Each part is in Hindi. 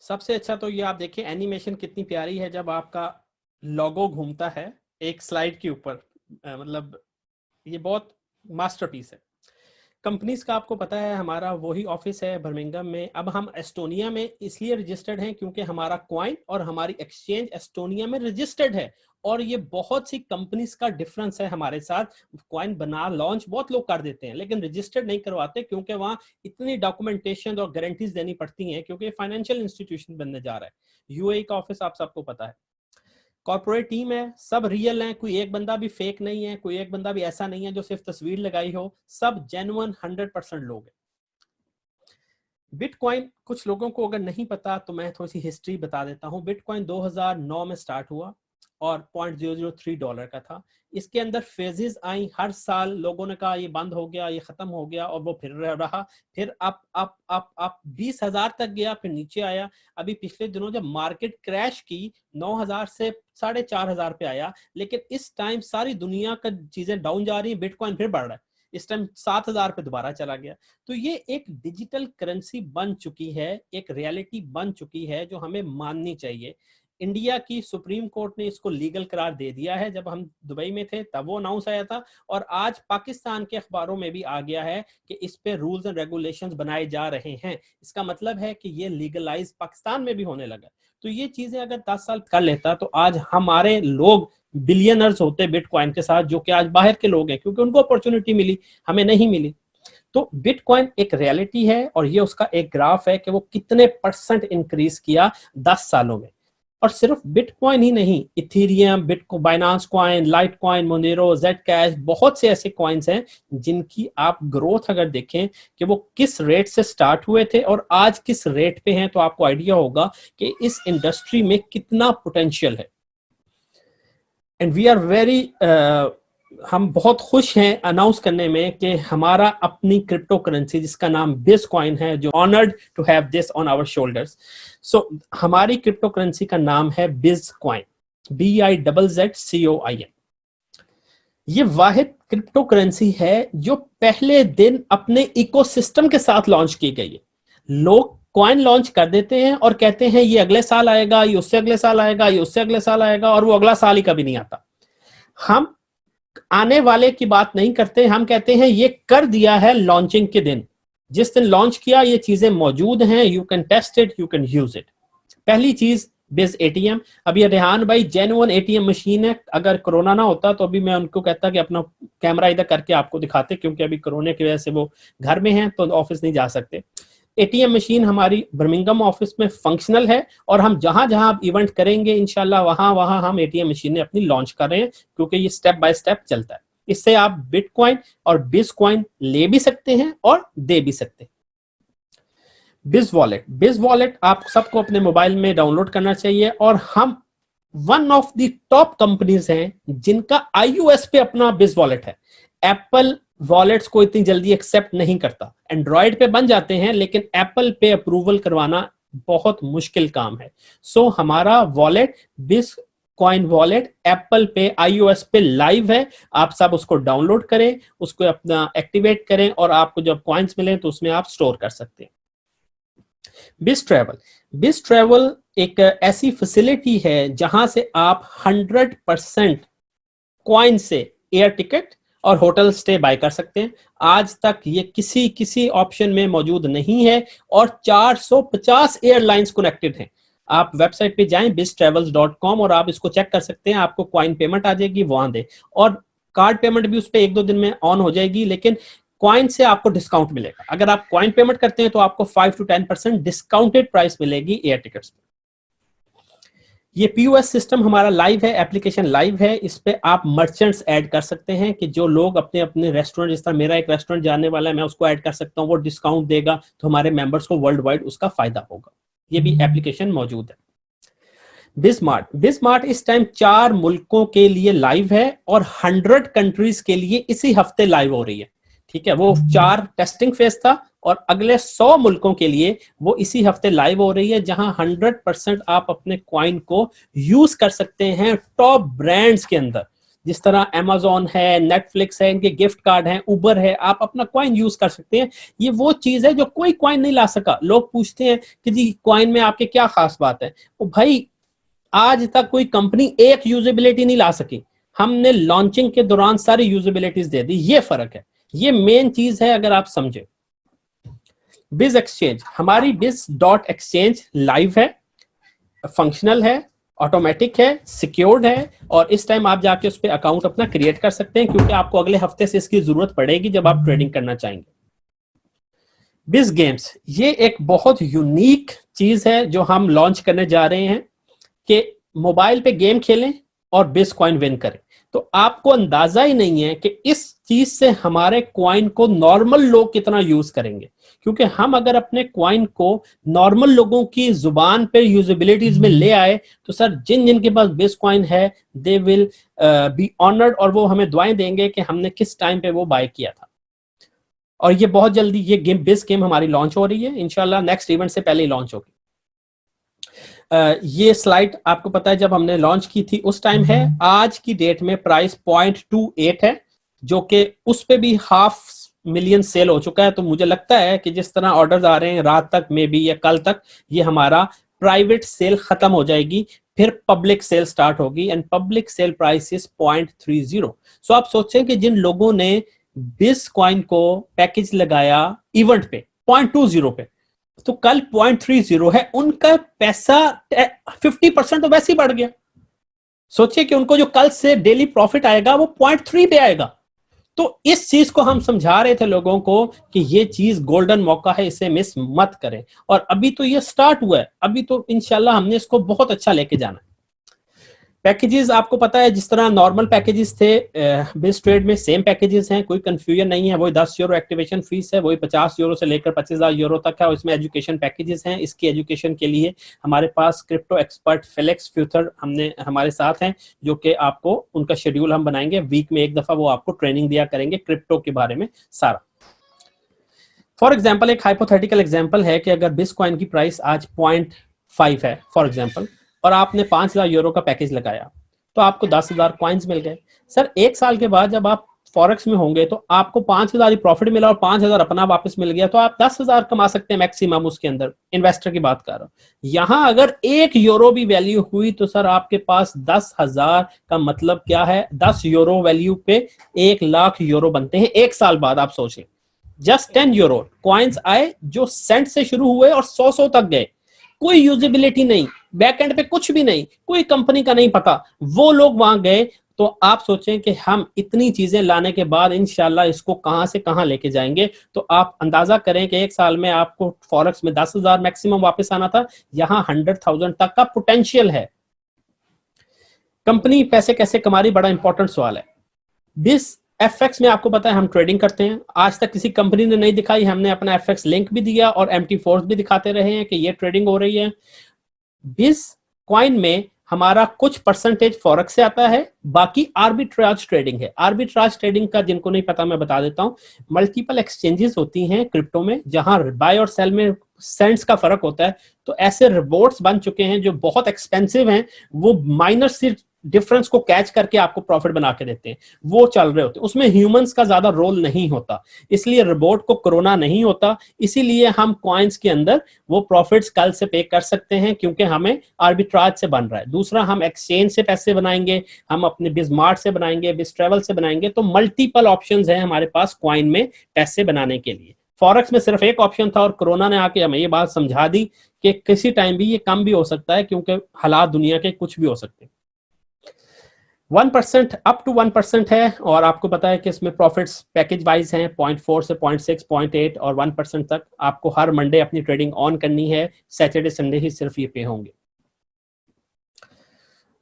सबसे अच्छा तो ये आप देखिए एनिमेशन कितनी प्यारी है जब आपका लोगो घूमता है एक स्लाइड के ऊपर। मतलब ये बहुत मास्टरपीस है। कंपनीज का आपको पता है हमारा वही ऑफिस है बर्मिंघम में। अब हम एस्टोनिया में इसलिए रजिस्टर्ड हैं क्योंकि हमारा कॉइन और हमारी एक्सचेंज एस्टोनिया में रजिस्टर्ड है। और ये बहुत सी कंपनीज का डिफरेंस है हमारे साथ। कॉइन बना लॉन्च बहुत लोग कर देते हैं लेकिन रजिस्टर्ड नहीं करवाते क्योंकि वहां इतनी डॉक्यूमेंटेशन और गारंटीज देनी पड़ती हैं क्योंकि फाइनेंशियल इंस्टीट्यूशन बनने जा रहा है। यूएई का ऑफिस आप सबको पता है। कॉर्पोरेट टीम है, सब रियल है, कोई एक बंदा भी फेक नहीं है, कोई एक बंदा भी ऐसा नहीं है जो सिर्फ तस्वीर लगाई हो। सब जेन्युइन 100% लोग हैं। बिटकॉइन कुछ लोगों को अगर नहीं पता तो मैं थोड़ी सी हिस्ट्री बता देता हूं। बिटकॉइन 2009 में स्टार्ट हुआ और $0.003 का था। इसके अंदर फेजेस आई, हर साल लोगों ने कहा ये बंद हो गया, ये खत्म हो गया, और वो फिर रहा, फिर अप 20,000 तक गया, फिर नीचे आया। अभी पिछले दिनों जब मार्केट क्रैश की 9,000 से 4,500 पे आया, लेकिन इस टाइम सारी दुनिया का चीजें डाउन जा रही है, बिटकॉइन फिर बढ़ रहा है। इस टाइम 7,000 पे दोबारा चला गया। तो ये एक डिजिटल करेंसी बन चुकी है, एक रियलिटी बन चुकी है जो हमें माननी चाहिए। इंडिया की सुप्रीम कोर्ट ने इसको लीगल करार दे दिया है। जब हम दुबई में थे तब वो अनाउंस आया था, और आज पाकिस्तान के अखबारों में भी आ गया है कि इस पे रूल्स एंड रेगुलेशंस बनाए जा रहे हैं। इसका मतलब है कि ये लीगलाइज पाकिस्तान में भी होने लगा। तो ये चीजें अगर 10 साल कर लेता तो आज हमारे लोग बिलियनर्स होते बिटकॉइन के साथ, जो कि आज बाहर के लोग हैं क्योंकि उनको अपॉर्चुनिटी मिली, हमें नहीं मिली। तो बिटकॉइन एक रियलिटी है और ये उसका एक ग्राफ है कि वो कितने % इंक्रीज किया 10 सालों में। और सिर्फ बिटकॉइन ही नहीं, Ethereum, bitcoin, Binance coin, light coin, Monero, Z cash, बहुत से ऐसे कॉइन्स हैं जिनकी आप ग्रोथ अगर देखें कि वो किस रेट से स्टार्ट हुए थे और आज किस रेट पे हैं, तो आपको आइडिया होगा कि इस इंडस्ट्री में कितना पोटेंशियल है। एंड वी आर वेरी हम बहुत खुश हैं अनाउंस करने में कि हमारा अपनी क्रिप्टो करेंसी जिसका नाम बिटकॉइन है, जो honoured to have this on our shoulders. So हमारी क्रिप्टो करेंसी का नाम है बिटकॉइन, BIZZCOIN। ये वाहिद क्रिप्टो करेंसी है जो पहले दिन अपने इकोसिस्टम के साथ लॉन्च की गई है। लोग कॉइन लॉन्च कर देते हैं और कहते हैं ये अगले साल आएगा, ये उससे अगले साल आएगा, ये उससे अगले साल आएगा, और वो अगला साल ही कभी नहीं आता। हम आने वाले की बात नहीं करते, हम कहते हैं ये कर दिया है लॉन्चिंग के दिन। जिस दिन लॉन्च किया ये चीजें मौजूद हैं, you can test it, you can use it. पहली चीज बिज एटीएम। अब ये रेहान भाई जेन्युइन एटीएम मशीन है। अगर कोरोना ना होता तो अभी मैं उनको कहता कि अपना कैमरा इधर करके आपको दिखाते, क्योंकि अभी कोरोना की वजह से वो घर में हैं तो ऑफिस नहीं जा सकते। एटीएम मशीन हमारी बर्मिंघम ऑफिस में फंक्शनल है, और हम जहां जहां आप इवेंट करेंगे इंशाल्लाह वहां वहां हम एटीएम मशीनें अपनी लॉन्च कर रहे हैं, क्योंकि ये स्टेप बाय स्टेप चलता है। इससे आप बिटकॉइन और बिटकॉइन ले भी सकते हैं और दे भी सकते हैं। बिज वॉलेट आप सबको अपने मोबाइल में डाउनलोड करना चाहिए, और हम one of the top companies हैं जिनका iOS पे अपना बिज वॉलेट है। एप्पल वॉलेट्स को इतनी जल्दी एक्सेप्ट नहीं करता, एंड्रॉयड पे बन जाते हैं लेकिन एप्पल पे अप्रूवल करवाना बहुत मुश्किल काम है। सो हमारा वॉलेट बिटकॉइन वॉलेट एप्पल पे iOS पे लाइव है। आप सब उसको डाउनलोड करें, उसको अपना एक्टिवेट करें, और आपको जब कॉइन्स मिले तो उसमें आप स्टोर कर सकते हैं। बिज ट्रैवल एक ऐसी फैसिलिटी है जहां से आप 100% कॉइन से एयर टिकट और होटल स्टे बाय कर सकते हैं। आज तक ये किसी ऑप्शन में मौजूद नहीं है, और 450 एयरलाइंस कनेक्टेड हैं। आप वेबसाइट पे जाएं biztravels.com और आप इसको चेक कर सकते हैं। आपको कॉइन पेमेंट आ जाएगी वहां दे, और कार्ड पेमेंट भी उस पर 1-2 दिन में ऑन हो जाएगी, लेकिन कॉइन से आपको डिस्काउंट मिलेगा। अगर आप कॉइन पेमेंट करते हैं तो आपको 5 to 10% डिस्काउंटेड प्राइस मिलेगी एयर टिकट्स पे। ये POS सिस्टम हमारा लाइव है, एप्लीकेशन लाइव है। इस पे आप मर्चेंट्स ऐड कर सकते हैं कि जो लोग अपने अपने रेस्टोरेंट, जिस तरह मेरा एक रेस्टोरेंट जाने वाला है, मैं उसको ऐड कर सकता हूँ, वो डिस्काउंट देगा, तो हमारे मेंबर्स को वर्ल्ड वाइड उसका फायदा होगा। ये भी एप्लीकेशन मौजूद है। बिजमार्ट इस टाइम 4 मुल्कों के लिए लाइव है और 100 कंट्रीज के लिए इसी हफ्ते लाइव हो रही है। ठीक है, वो 4 टेस्टिंग फेज था, और अगले 100 मुल्कों के लिए वो इसी हफ्ते लाइव हो रही है, जहां 100% आप अपने कॉइन को यूज कर सकते हैं टॉप ब्रांड्स के अंदर। जिस तरह Amazon है, Netflix है, इनके गिफ्ट कार्ड हैं, उबर है, आप अपना कॉइन यूज कर सकते हैं। ये वो चीज है जो कोई कॉइन नहीं ला सका। लोग पूछते हैं कि जी कॉइन में आपके क्या खास बात है। तो भाई आज तक कोई कंपनी एक यूजेबिलिटी नहीं ला सकी, हमने लॉन्चिंग के दौरान सारी यूजेबिलिटीज दे दी। ये फर्क है, ये मेन चीज है अगर आप समझे। बिज एक्सचेंज, हमारी बिज डॉट एक्सचेंज लाइव है, फंक्शनल है, ऑटोमेटिक है, सिक्योर्ड है, और इस टाइम आप जाके उस पर अकाउंट अपना क्रिएट कर सकते हैं, क्योंकि आपको अगले हफ्ते से इसकी जरूरत पड़ेगी जब आप ट्रेडिंग करना चाहेंगे। बिज गेम्स, ये एक बहुत यूनिक चीज है जो हम लॉन्च करने जा रहे हैं कि मोबाइल पे गेम खेलें और बिज कॉइन विन करें। तो आपको अंदाजा ही नहीं है कि इस चीज से हमारे कॉइन को नॉर्मल लोग कितना यूज करेंगे, क्योंकि हम अगर अपने कॉइन को नॉर्मल लोगों की जुबान पे यूजेबिलिटीज में ले आए तो सर जिन जिनके पास बिज कॉइन है दे विल बी ऑनर्ड, और वो हमें दुआएं देंगे कि हमने किस टाइम पे वो बाय किया था। और ये बहुत जल्दी ये गेम बिज गेम हमारी लॉन्च हो रही है, इंशाल्लाह नेक्स्ट इवेंट से पहले ही लॉन्च होगी। ये स्लाइड आपको पता है जब हमने लॉन्च की थी उस टाइम है, आज की डेट में प्राइस 0.28 है, जो कि उस पे भी 500,000 सेल हो चुका है। तो मुझे लगता है कि जिस तरह ऑर्डर्स आ रहे हैं रात तक में भी या कल तक, ये हमारा प्राइवेट सेल खत्म हो जाएगी, फिर पब्लिक सेल स्टार्ट होगी, and public sale price is 0.30। सो आप सोचें कि जिन लोगों ने बिज कॉइन को पैकेज लगाया इवेंट पे 0.20 पे, तो कल 0.30 है, उनका पैसा 50% तो वैसे ही बढ़ गया। सोचिए कि उनको जो कल से डेली प्रॉफिट आएगा वो 0.3 पे आएगा। तो इस चीज को हम समझा रहे थे लोगों को कि ये चीज गोल्डन मौका है, इसे मिस मत करें। और अभी तो ये स्टार्ट हुआ है, अभी तो इंशाल्लाह हमने इसको बहुत अच्छा लेके जाना है। पैकेजेस आपको पता है जिस तरह नॉर्मल पैकेजेस थे बिज ट्रेड में सेम पैकेजेस हैं, कोई कंफ्यूजन नहीं है। वही 10 यूरो एक्टिवेशन फीस है, वही 50 यूरो से लेकर 25,000 यूरो तक है, और इसमें एजुकेशन पैकेजेस हैं। इसकी एजुकेशन के लिए हमारे पास क्रिप्टो एक्सपर्ट फेलिक्स फ्यूथर हमने हमारे साथ हैं, जो कि आपको उनका शेड्यूल हम बनाएंगे, वीक में एक दफा वो आपको ट्रेनिंग दिया करेंगे क्रिप्टो के बारे में सारा। फॉर एग्जाम्पल एक हाइपोथेटिकल एग्जाम्पल है कि अगर बिटकॉइन की प्राइस आज 0.5 है फॉर एग्जाम्पल, और आपने 5,000 यूरो का पैकेज लगाया, तो आपको 10,000 कॉइन्स मिल गए। सर एक साल के बाद जब आप फॉरेक्स में होंगे तो आपको 5,000 ही प्रॉफिट मिला और 5,000 अपना वापस मिल गया, तो आप 10,000 कमा सकते हैं मैक्सिमम उसके अंदर। इन्वेस्टर की बात कर रहा हूं। यहां अगर 1 यूरो भी वैल्यू हुई तो सर आपके पास 10,000 का मतलब क्या है, 10 यूरो वैल्यू पे 1,00,000 यूरो बनते हैं एक साल बाद। आप सोचें, जस्ट 10 यूरो कॉइन्स आए जो सेंट से शुरू हुए और 100 तक गए, कोई यूजेबिलिटी नहीं, बैकएंड पे कुछ भी नहीं, कोई कंपनी का नहीं पता, वो लोग वहां गए। तो आप सोचें कि हम इतनी चीजें लाने के बाद इंशाल्लाह इसको कहां से कहां लेके जाएंगे। तो आप अंदाजा करें कि एक साल में आपको फॉरेक्स में 10,000 मैक्सिमम वापस आना था, यहां 100,000 तक का पोटेंशियल है। कंपनी पैसे कैसे कमा रही, बड़ा इंपॉर्टेंट सवाल है। बिस एफएक्स में आपको पता है हम ट्रेडिंग करते हैं, आज तक किसी कंपनी ने नहीं दिखाई, हमने अपना एफएक्स लिंक भी दिया और एम्प्टी फोर्स भी दिखाते रहे हैं कि ये ट्रेडिंग हो रही है। बिज कॉइन में हमारा कुछ परसेंटेज फॉरेक्स से आता है, बाकी आर्बिट्राज ट्रेडिंग है। आर्बिट्राज ट्रेडिंग का जिनको नहीं पता मैं बता देता हूं, मल्टीपल एक्सचेंजेस होती हैं क्रिप्टो में जहां बाय और सेल में सेंट्स का फर्क होता है। तो ऐसे रिबोट्स बन चुके हैं जो बहुत एक्सपेंसिव हैं, वो माइनर सी डिफरेंस को कैच करके आपको प्रॉफिट बना के देते हैं, वो चल रहे होते हैं। उसमें ह्यूमंस का ज्यादा रोल नहीं होता, इसलिए रोबोट को कोरोना नहीं होता, इसीलिए हम कॉइन्स के अंदर वो प्रॉफिट्स कल से पे कर सकते हैं, क्योंकि हमें आर्बिट्राज से बन रहा है। दूसरा, हम एक्सचेंज से पैसे बनाएंगे, हम अपने बिजमार्ट से बनाएंगे, बिज ट्रेवल से बनाएंगे। तो मल्टीपल ऑप्शंस हैं हमारे पास कॉइन में पैसे बनाने के लिए। फॉरेक्स में सिर्फ एक ऑप्शन था और कोरोना ने आके हमें ये बात समझा दी कि किसी टाइम भी ये कम भी हो सकता है, क्योंकि हालात दुनिया के कुछ भी हो सकते हैं। 1% अप टू 1% है, और आपको पता है कि इसमें प्रॉफिट्स पैकेज वाइज हैं 0.4 से 0.6 0.8 और 1% तक। आपको हर मंडे अपनी ट्रेडिंग ऑन करनी है, सैटरडे संडे ही सिर्फ ये पे होंगे।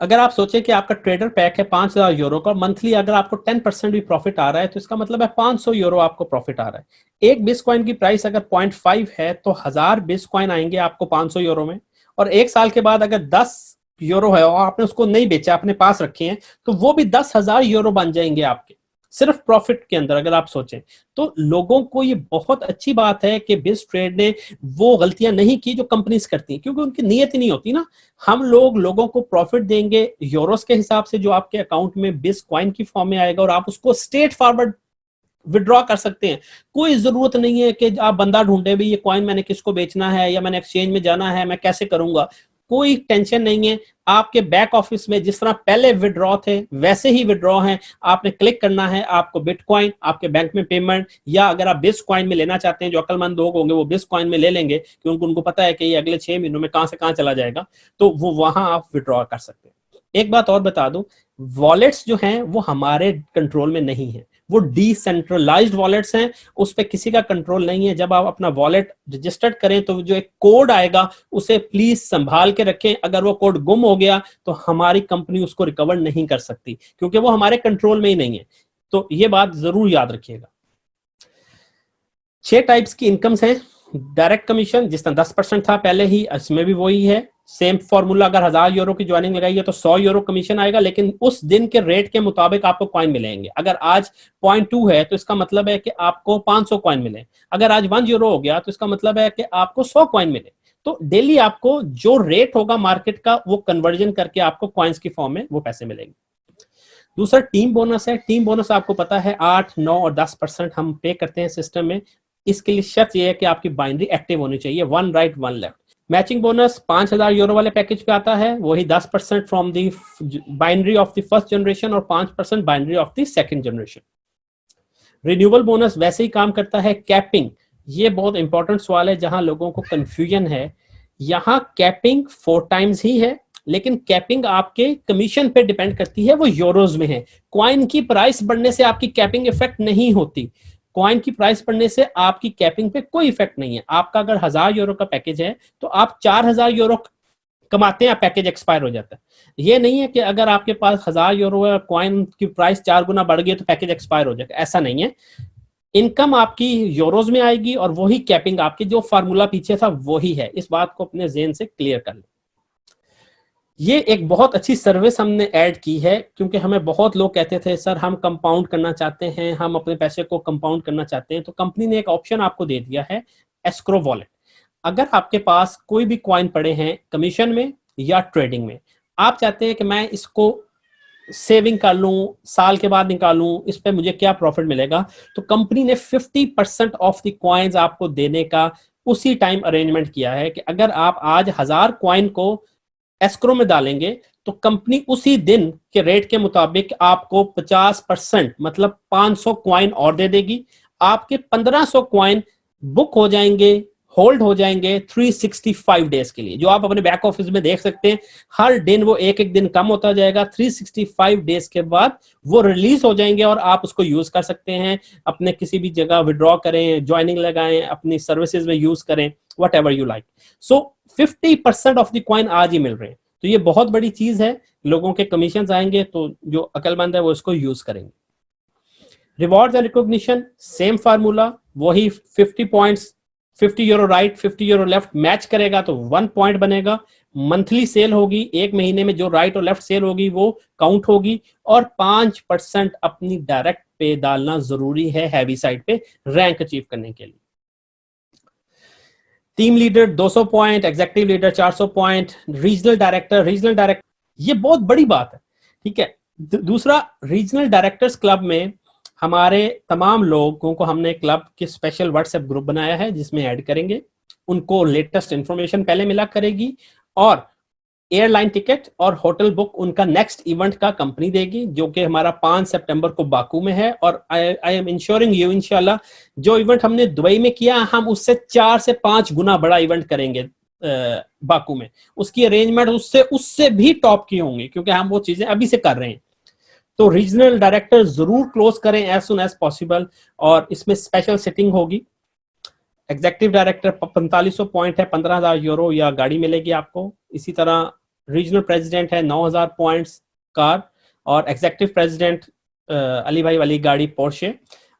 अगर आप सोचें कि आपका ट्रेडर पैक है 5,000 यूरो का, मंथली अगर आपको 10% भी प्रॉफिट आ रहा है तो इसका मतलब है 500 यूरो आपको प्रॉफिट आ रहा है। एक बिटकॉइन की प्राइस अगर 0.5 है तो 1000 बिटकॉइन आएंगे आपको 500 यूरो में। और एक साल के बाद अगर 10 यूरो है और आपने उसको नहीं बेचा, अपने पास रखे हैं, तो वो भी 10,000 यूरो बन जाएंगे आपके। सिर्फ प्रॉफिट के अंदर अगर आप सोचें तो लोगों को ये बहुत अच्छी बात है कि बिज ट्रेड ने वो गलतियां नहीं की जो कंपनीज करती हैं, क्योंकि उनकी नीयत ही नहीं होती ना। हम लोगों को प्रॉफिट देंगे यूरोस के हिसाब से जो आपके अकाउंट में बिज कॉइन की फॉर्म में आएगा, और आप उसको स्ट्रेट फॉरवर्ड विड्रॉ कर सकते हैं। कोई जरूरत नहीं है कि आप बंदा ढूंढे भी ये कॉइन मैंने किसको बेचना है या मैंने एक्सचेंज में जाना है, मैं कैसे करूंगा, कोई टेंशन नहीं है। आपके बैक ऑफिस में जिस तरह पहले विड्रॉ थे वैसे ही विड्रॉ हैं। आपने क्लिक करना है, आपको बिटकॉइन आपके बैंक में पेमेंट, या अगर आप बिटकॉइन में लेना चाहते हैं, जो अक्लमंद लोग होंगे वो बिटकॉइन में ले लेंगे क्योंकि उनको पता है कि ये अगले 6 महीनों में कहां से कहां चला जाएगा, तो वो वहां आप विड्रॉ कर सकते हैं। एक बात और बता दूं, वॉलेट्स जो हैं वो हमारे कंट्रोल में नहीं है, वो डिसेंट्रलाइज्ड वॉलेट्स हैं, उस पर किसी का कंट्रोल नहीं है। जब आप अपना वॉलेट रजिस्टर्ड करें तो जो एक कोड आएगा उसे प्लीज संभाल के रखें। अगर वो कोड गुम हो गया तो हमारी कंपनी उसको रिकवर नहीं कर सकती, क्योंकि वो हमारे कंट्रोल में ही नहीं है। तो ये बात जरूर याद रखिएगा। 6 टाइप्स की इनकम्स हैं। डायरेक्ट कमीशन जिस तरह 10% था पहले ही, इसमें भी वही है, सेम फॉर्मूला। अगर 1000 यूरो की ज्वाइनिंग लगाई है तो 100 यूरो कमीशन आएगा, लेकिन उस दिन के रेट के मुताबिक आपको कॉइन मिलेंगे। अगर आज 0.2 है तो इसका मतलब है कि आपको 500 कॉइन मिले। अगर आज 1 यूरो हो गया तो इसका मतलब है कि आपको 100 कॉइन मिले। तो डेली आपको जो रेट होगा मार्केट का वो कन्वर्जन करके आपको कॉइन्स की फॉर्म में वो पैसे मिलेंगे। दूसरा टीम बोनस है। टीम बोनस आपको पता है 8, 9 और 10% हम पे करते हैं सिस्टम में। इसके लिए शर्त यह है कि आपकी बाइनरी एक्टिव होनी चाहिए, 1 right 1 left. Matching bonus 5000 euro वाले पैकेज पे आता है, वही 10% from the binary of the first generation और 5% binary of the second generation. Renewable bonus वैसे ही काम करता है। कैपिंग, ये बहुत इंपॉर्टेंट सवाल है जहां लोगों को कंफ्यूजन है। यहां कैपिंग 4 टाइम्स ही है, लेकिन कैपिंग आपके कमीशन पे डिपेंड करती है, वो यूरोज में है। कॉइन की प्राइस बढ़ने से आपकी कैपिंग इफेक्ट नहीं होती। कॉइन की प्राइस बढ़ने से आपकी कैपिंग पे कोई इफेक्ट नहीं है। आपका अगर 1000 यूरो का पैकेज है तो आप 4000 यूरो कमाते हैं, पैकेज एक्सपायर हो जाता है। ये नहीं है कि अगर आपके पास 1000 यूरो है, कॉइन की प्राइस 4 गुना बढ़ गई तो पैकेज एक्सपायर हो जाएगा, ऐसा नहीं है। इनकम आपकी यूरोज में आएगी और वही कैपिंग आपकी, जो फार्मूला पीछे था वही है। इस बात को अपने ज़हन से क्लियर कर लें। ये एक बहुत अच्छी सर्विस हमने ऐड की है, क्योंकि हमें बहुत लोग कहते थे सर हम कंपाउंड करना चाहते हैं, हम अपने पैसे को कंपाउंड करना चाहते हैं। तो कंपनी ने एक ऑप्शन आपको दे दिया है, एस्क्रो वॉलेट। अगर आपके पास कोई भी कॉइन पड़े हैं कमीशन में या ट्रेडिंग में, आप चाहते हैं कि मैं इसको सेविंग कर लूं, साल के बाद निकालूं, इस पे मुझे क्या प्रॉफिट मिलेगा, तो कंपनी ने 50% ऑफ द कॉइन्स आपको देने का उसी टाइम अरेंजमेंट किया है कि अगर आप आज 1000 कॉइन को एस्क्रो में डालेंगे तो कंपनी उसी दिन के रेट के मुताबिक आपको 50% मतलब 500 कॉइन और दे देगी। आपके 1500 कॉइन बुक हो जाएंगे, होल्ड हो जाएंगे 365 डेज के लिए, जो आप अपने बैक ऑफिस में देख सकते हैं। हर दिन वो एक एक दिन कम होता जाएगा, 365 डेज के बाद वो रिलीज हो जाएंगे और आप उसको यूज कर सकते हैं। अपने किसी भी जगह विड्रॉ करें, ज्वाइनिंग लगाएं, अपनी सर्विसेज में यूज करें, what ever you like. So 50% of the coin आज ही मिल रहे हैं, तो ये बहुत बड़ी चीज है। लोगों के कमीशन आएंगे तो जो अकलमंद है वो इसको यूज करेंगे। Rewards and recognition same formula, वही 50 points, 50 euro right 50 euro left match करेगा तो 1 पॉइंट बनेगा। मंथली सेल होगी, एक महीने में जो राइट और लेफ्ट सेल होगी वो काउंट होगी। और 5% अपनी डायरेक्ट पे डालना जरूरी है हैवी साइड पे रैंक अचीव करने के लिए। Team leader 200 point, executive leader 400 point, regional director ये बहुत बड़ी बात है, ठीक है। दूसरा, रीजनल डायरेक्टर्स क्लब में हमारे तमाम लोगों को हमने क्लब के स्पेशल व्हाट्सएप ग्रुप बनाया है जिसमें ऐड करेंगे। उनको लेटेस्ट इंफॉर्मेशन पहले मिला करेगी और एयरलाइन टिकट और होटल बुक उनका नेक्स्ट इवेंट का कंपनी देगी, जो कि हमारा 5 सितंबर को बाकू में है। और आई एम इंश्योरिंग यू, इंशाल्लाह जो इवेंट हमने दुबई में किया हम उससे 4 से 5 गुना बड़ा इवेंट करेंगे बाकू में। उसकी अरेंजमेंट उससे भी टॉप की होंगी, क्योंकि हम वो चीजें अभी से कर रहे हैं। तो रीजनल डायरेक्टर जरूर क्लोज करें एज सुन एज पॉसिबल, और इसमें स्पेशल सेटिंग होगी। एग्जीक्यूटिव डायरेक्टर 4500 पॉइंट है, 15000 यूरो या गाड़ी मिलेगी आपको। इसी तरह रीजनल प्रेसिडेंट है 9000 पॉइंट्स कार, और एग्जीक्यूटिव प्रेसिडेंट अली भाई वाली गाड़ी पोर्शे।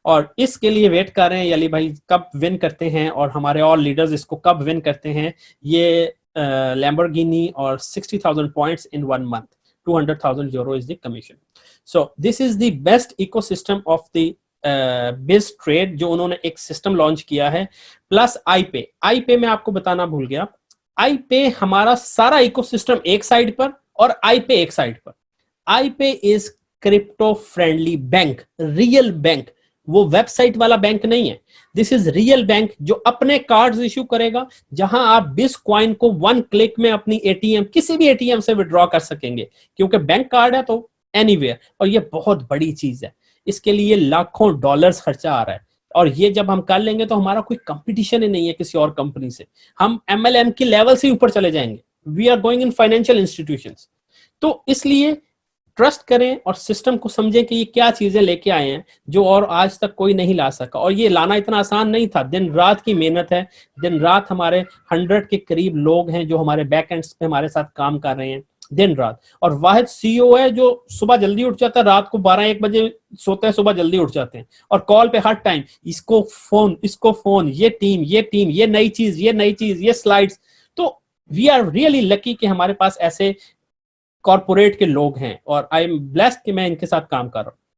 और इसके लिए वेट कर रहे हैं अली भाई कब विन करते हैं और हमारे और लीडर्स इसको कब विन करते हैं। ये लैम्बोर्गिनी और 60,000 points in 1 month. 200,000 euro is the commission. So this is the best ecosystem of the बिज ट्रेड, जो उन्होंने एक सिस्टम लॉन्च किया है, प्लस आई पे मैं आपको बताना भूल गया, आई पे हमारा सारा इकोसिस्टम एक साइड पर और आई पे एक साइड पर। आई पे is crypto friendly bank, real bank, वो वेबसाइट वाला बैंक नहीं है। दिस इज रियल बैंक जो अपने कार्ड्स इश्यू करेगा, जहां आप बिटकॉइन को 1 क्लिक में अपनी एटीएम, किसी भी एटीएम से विड्रॉ कर सकेंगे, क्योंकि बैंक कार्ड है तो एनीवेयर। और ये बहुत बड़ी चीज है, इसके लिए लाखों डॉलर्स खर्चा आ रहा है, और ये जब हम कर लेंगे तो हमारा कोई कंपटीशन ही नहीं है किसी और कंपनी से, हम एमएलएम की लेवल से ऊपर चले जाएंगे। We are going in financial institutions. तो इसलिए ट्रस्ट करें और सिस्टम को समझें कि ये क्या चीजें लेके आए हैं जो और आज तक कोई नहीं ला सका। और ये लाना इतना आसान नहीं था, दिन रात की मेहनत है, दिन रात हमारे 100 के करीब लोग हैं जो हमारे बैक एंड्स पे हमारे साथ काम कर रहे हैं दिन रात। और वाहिद सीईओ है जो सुबह जल्दी उठ जाता है, रात को 12-1 बजे सोते हैं, सुबह जल्दी उठ जाते हैं, और कॉल पे हर टाइम इसको फोन, ये टीम, ये नई चीज, ये स्लाइड्स। तो वी आर रियली लकी कि हमारे पास ऐसे कॉर्पोरेट के लोग हैं, और आई एम ब्लेस्ड कि मैं इनके साथ काम कर रहा हूँ।